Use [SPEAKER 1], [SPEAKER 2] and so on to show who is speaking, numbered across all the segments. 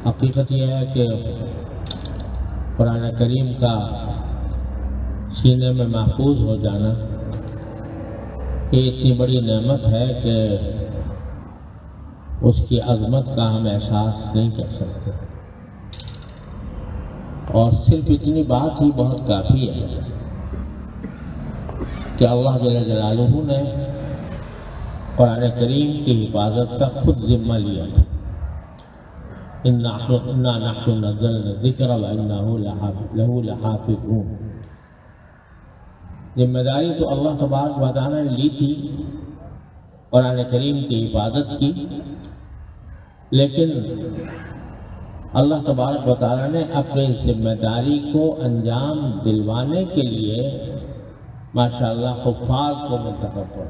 [SPEAKER 1] حقیقت یہ ہے کہ قرآن کریم کا سینے میں محفوظ ہو جانا یہ اتنی بڑی نعمت ہے کہ اس کی عظمت کا ہم احساس نہیں کر سکتے، اور صرف اتنی بات ہی بہت کافی ہے کہ اللہ جل جلالہ نے قرآن کریم کی حفاظت کا خود ذمہ لیا تھا۔ اِنَّا نَحْنُ نَزَّلْنَا الذِّكْرَ وَإِنَّهُ لَهُ لَحَافِظُونَ۔ ذمہ داری تو اللہ تبارک و تعالیٰ نے لی تھی قرآن کریم کی حفاظت کی، لیکن اللہ تبارک و تعالیٰ نے اپنی ذمہ داری کو انجام دلوانے کے لیے ماشاءاللہ حفاظ کو منتخب کیا،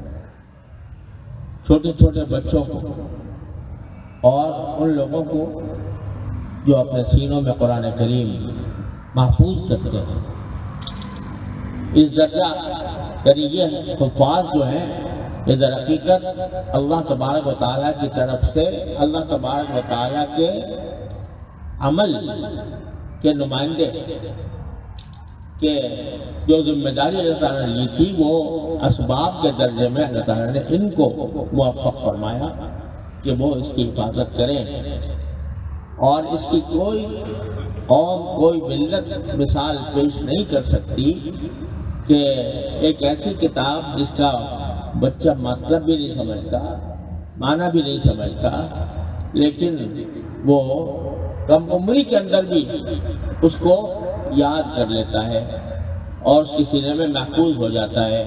[SPEAKER 1] چھوٹے چھوٹے بچوں کو اور ان لوگوں کو جو اپنے سینوں میں قرآن کریم محفوظ کرتے ہیں۔ اس درجہ یعنی یہ حفاظ جو ہیں یہ در حقیقت اللہ تبارک و تعالیٰ کی طرف سے اللہ تبارک و تعالیٰ کے عمل کے نمائندے کہ جو ذمہ داری اللہ تعالیٰ نے لی تھی وہ اسباب کے درجے میں اللہ تعالیٰ نے ان کو موفق فرمایا کہ وہ اس کی حفاظت کریں، اور اس کی کوئی قوم کوئی ملت مثال پیش نہیں کر سکتی کہ ایک ایسی کتاب جس کا بچہ مطلب بھی نہیں سمجھتا، معنی بھی نہیں سمجھتا، لیکن وہ کم عمری کے اندر بھی اس کو یاد کر لیتا ہے اور اس کے سینے میں محفوظ ہو جاتا ہے،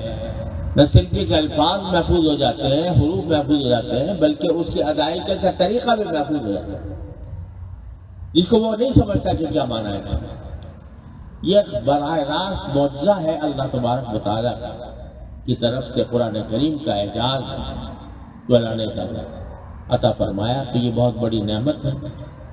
[SPEAKER 1] نہ صرف اس کے الفاظ محفوظ ہو جاتے ہیں، حروف محفوظ ہو جاتے ہیں، بلکہ اس کی ادائیگی کا طریقہ بھی محفوظ ہو جاتا ہے، جس کو وہ نہیں سمجھتا کہ کیا معنی ہے۔ یہ براہ راست معجزہ ہے اللہ تبارک و تعالیٰ کی طرف سے قرآن کریم کا اعجاز جو اللہ نے عطا فرمایا، تو یہ بہت بڑی نعمت ہے۔